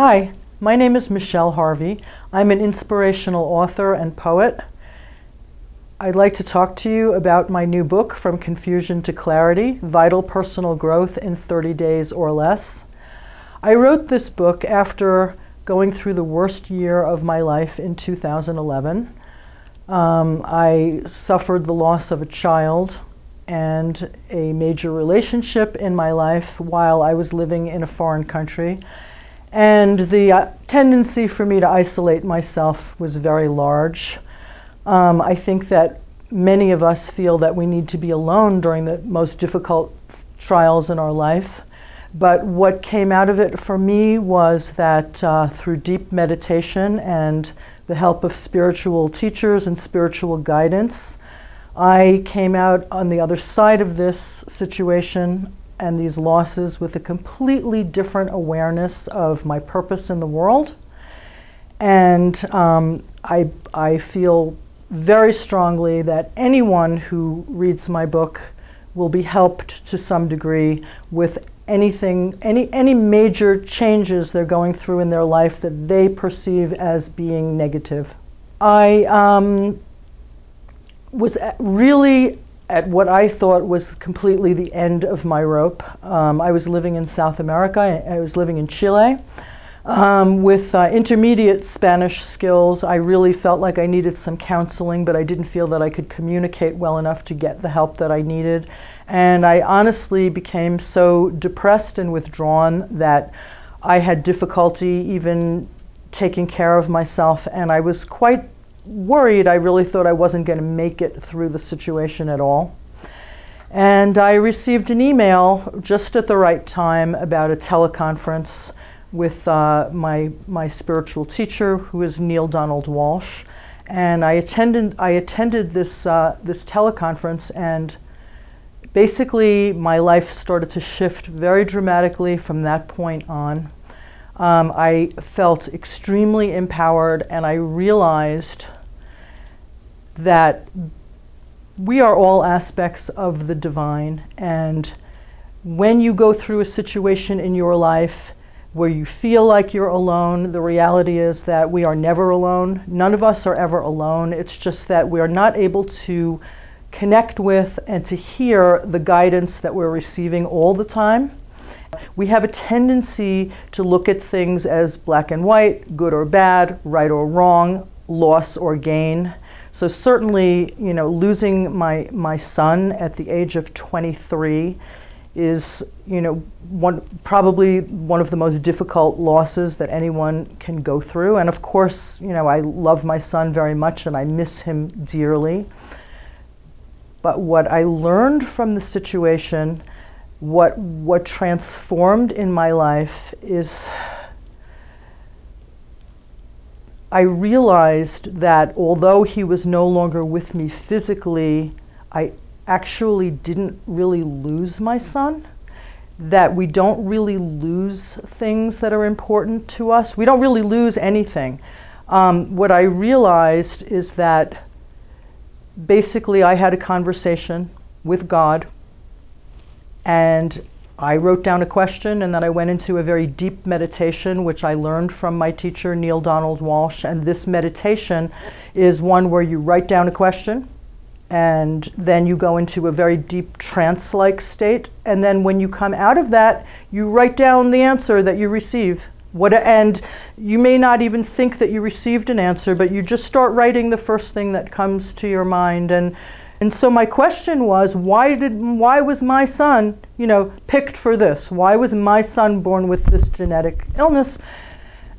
Hi, my name is Michele Harvey. I'm an inspirational author and poet. I'd like to talk to you about my new book, From Confusion to Clarity, Vital Personal Growth in 30 Days or Less. I wrote this book after going through the worst year of my life in 2011. I suffered the loss of a child and a major relationship in my life while I was living in a foreign country. And the tendency for me to isolate myself was very large. I think that many of us feel that we need to be alone during the most difficult trials in our life. But what came out of it for me was that through deep meditation and the help of spiritual teachers and spiritual guidance, I came out on the other side of this situation and these losses with a completely different awareness of my purpose in the world. And I feel very strongly that anyone who reads my book will be helped to some degree with any major changes they're going through in their life that they perceive as being negative. I was really at what I thought was completely the end of my rope. I was living in South America. I was living in Chile. With intermediate Spanish skills, I really felt like I needed some counseling, but I didn't feel that I could communicate well enough to get the help that I needed. And I honestly became so depressed and withdrawn that I had difficulty even taking care of myself, and I was quite worried. I really thought I wasn't going to make it through the situation at all. And I received an email just at the right time about a teleconference with my spiritual teacher, who is Neale Donald Walsch. And I attended this teleconference, and basically my life started to shift very dramatically from that point on. I felt extremely empowered, and I realized that we are all aspects of the divine. And when you go through a situation in your life where you feel like you're alone, the reality is that we are never alone. None of us are ever alone. It's just that we are not able to connect with and to hear the guidance that we're receiving all the time. We have a tendency to look at things as black and white, good or bad, right or wrong, loss or gain. So certainly, losing my son at the age of 23 is, probably one of the most difficult losses that anyone can go through. And of course, I love my son very much and I miss him dearly. But what I learned from the situation, what transformed in my life, is I realized that although he was no longer with me physically, I actually didn't really lose my son. That we don't really lose things that are important to us. We don't really lose anything. What I realized is that basically I had a conversation with God, and I wrote down a question, and then I went into a very deep meditation, which I learned from my teacher, Neale Donald Walsch. And this meditation is one where you write down a question, and then you go into a very deep trance-like state. And then when you come out of that, you write down the answer that you receive. And you may not even think that you received an answer, but you just start writing the first thing that comes to your mind. And so my question was, why was my son, picked for this? Why was my son born with this genetic illness?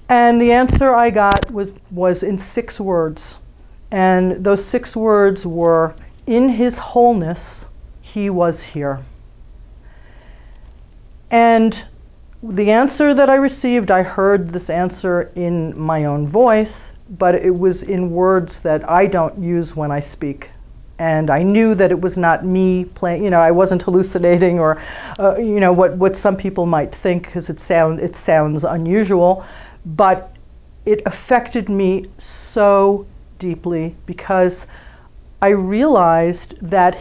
And the answer I got was in 6 words. And those 6 words were, in his wholeness, he was here. And the answer that I received, I heard this answer in my own voice, but it was in words that I don't use when I speak. And I knew that it was not me playing, I wasn't hallucinating or, what some people might think, because it sounds unusual. But it affected me so deeply, because I realized that,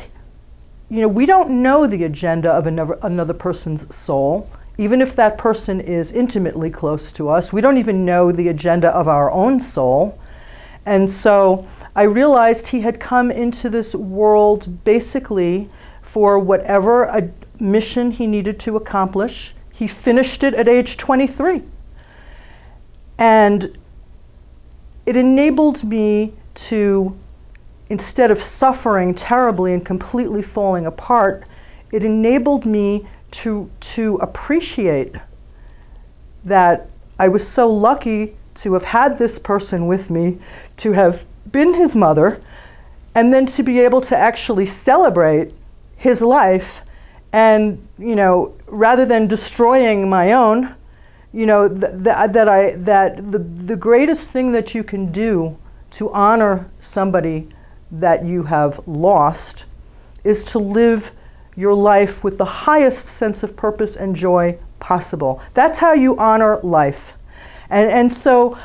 we don't know the agenda of another person's soul. even if that person is intimately close to us. We don't even know the agenda of our own soul. And so I realized he had come into this world basically for whatever a mission he needed to accomplish. He finished it at age 23. And it enabled me to, instead of suffering terribly and completely falling apart, it enabled me to appreciate that I was so lucky to have had this person with me, to have been his mother, and then to be able to actually celebrate his life, and, you know, rather than destroying my own, you know, the greatest thing that you can do to honor somebody that you have lost is to live your life with the highest sense of purpose and joy possible. That's how you honor life. And so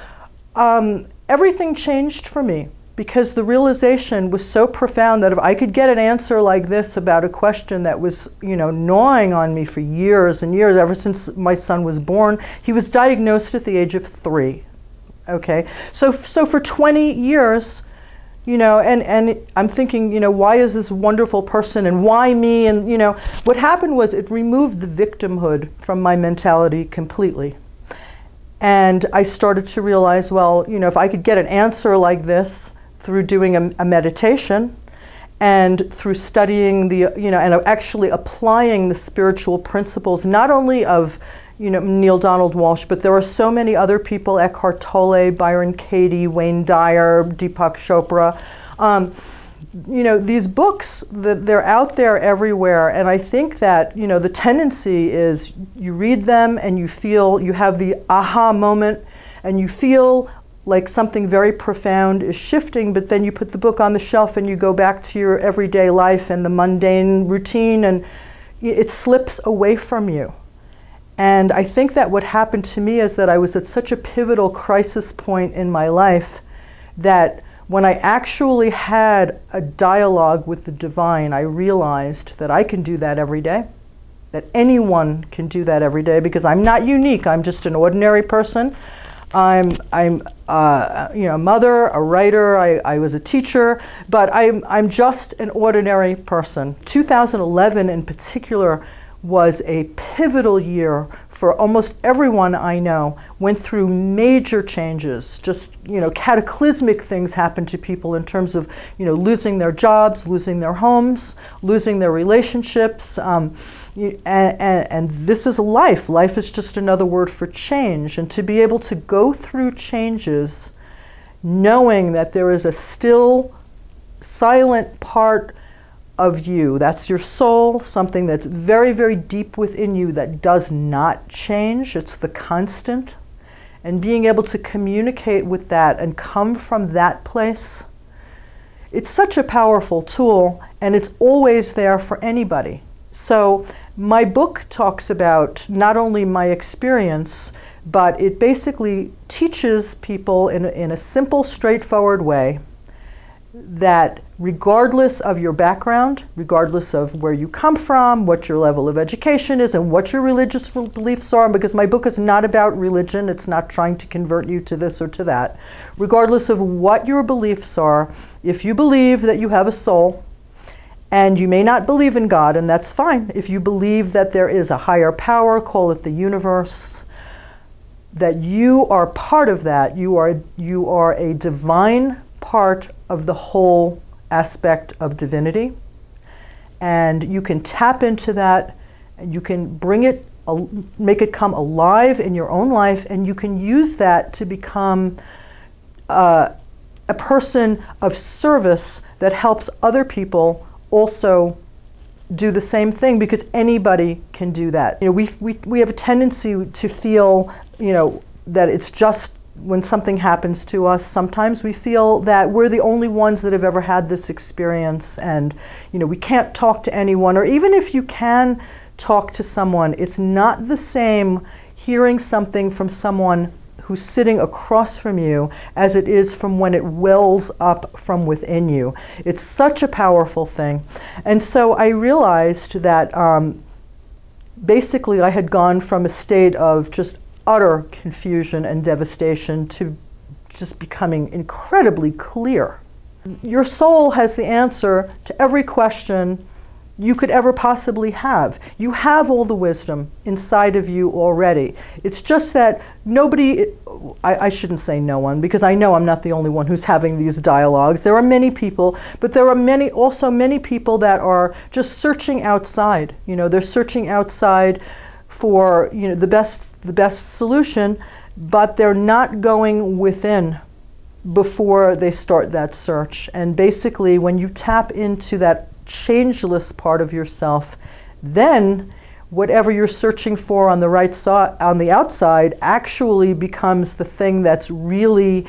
everything changed for me, because the realization was so profound that if I could get an answer like this about a question that was, you know, gnawing on me for years and years, ever since my son was born. He was diagnosed at the age of 3. Okay, so for 20 years, you know, and I'm thinking, you know, why is this wonderful person and why me? And, you know, what happened was it removed the victimhood from my mentality completely. And I started to realize, well, you know, if I could get an answer like this through doing a meditation and through studying the, you know, and actually applying the spiritual principles, not only of, you know, Neil Donald Walsh, but there are so many other people, Eckhart Tolle, Byron Katie, Wayne Dyer, Deepak Chopra. You know, these books, they're out there everywhere, and I think that, you know, the tendency is you read them and you feel, you have the aha moment, and you feel like something very profound is shifting, but then you put the book on the shelf and you go back to your everyday life and the mundane routine, and it slips away from you. And I think that what happened to me is that I was at such a pivotal crisis point in my life that when I actually had a dialogue with the divine, I realized that I can do that every day, that anyone can do that every day, because I'm not unique. I'm just an ordinary person. I'm you know, a mother, a writer, I was a teacher, but I'm just an ordinary person. 2011 in particular was a pivotal year for almost everyone I know. Went through major changes, just, you know, cataclysmic things happened to people in terms of, you know, losing their jobs, losing their homes, losing their relationships, and this is life. Life is just another word for change, and to be able to go through changes knowing that there is a still silent part of you, that's your soul, something that's very, very deep within you that does not change, it's the constant, and being able to communicate with that and come from that place, it's such a powerful tool, and it's always there for anybody. So my book talks about not only my experience, but it basically teaches people in a simple, straightforward way that regardless of your background, regardless of where you come from, what your level of education is, and what your religious beliefs are, because my book is not about religion, it's not trying to convert you to this or to that. Regardless of what your beliefs are, if you believe that you have a soul, and you may not believe in God, and that's fine. If you believe that there is a higher power, call it the universe, that you are part of that, you are a divine part of the whole aspect of divinity, and you can tap into that, and you can bring it, make it come alive in your own life, and you can use that to become a person of service that helps other people also do the same thing, because anybody can do that. You know, we have a tendency to feel, you know, that it's just when something happens to us, sometimes we feel that we're the only ones that have ever had this experience, and, you know, we can't talk to anyone, or even if you can talk to someone, it's not the same hearing something from someone who's sitting across from you as it is from when it wells up from within you. It's such a powerful thing. And so I realized that basically I had gone from a state of just utter confusion and devastation to just becoming incredibly clear. Your soul has the answer to every question you could ever possibly have. You have all the wisdom inside of you already. It's just that nobody, I shouldn't say no one, because I know I'm not the only one who's having these dialogues. There are many people, but there are also many people that are just searching outside. You know, they're searching outside for, you know, the best solution, but they're not going within before they start that search. And basically, when you tap into that changeless part of yourself, then whatever you're searching for on the on the outside actually becomes the thing that's really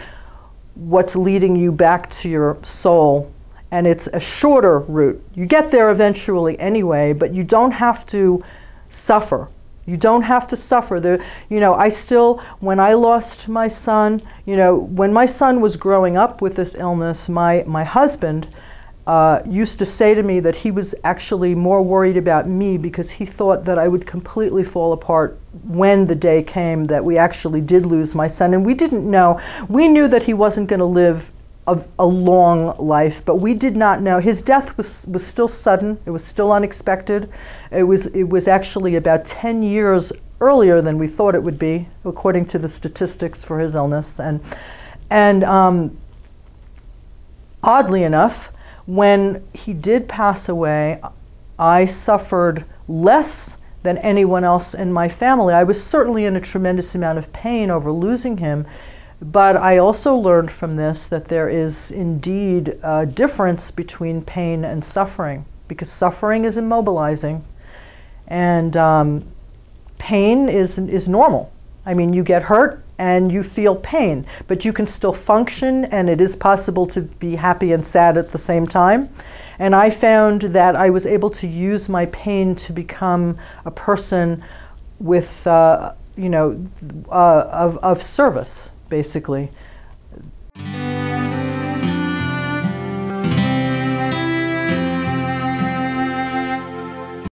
what's leading you back to your soul. And it's a shorter route. You get there eventually anyway, but you don't have to suffer. You don't have to suffer. You know, when I lost my son, you know, when my son was growing up with this illness, my husband used to say to me that he was actually more worried about me because he thought that I would completely fall apart when the day came that we actually did lose my son. And we didn't know. We knew that he wasn't going to live a long life, but we did not know. His death was still sudden. It was still unexpected. It was actually about 10 years earlier than we thought it would be, according to the statistics for his illness. And oddly enough, when he did pass away, I suffered less than anyone else in my family. I was certainly in a tremendous amount of pain over losing him, but I also learned from this that there is indeed a difference between pain and suffering, because suffering is immobilizing, and pain is normal. I mean, you get hurt and you feel pain, but you can still function, and it is possible to be happy and sad at the same time. And I found that I was able to use my pain to become a person with, you know, of service, basically.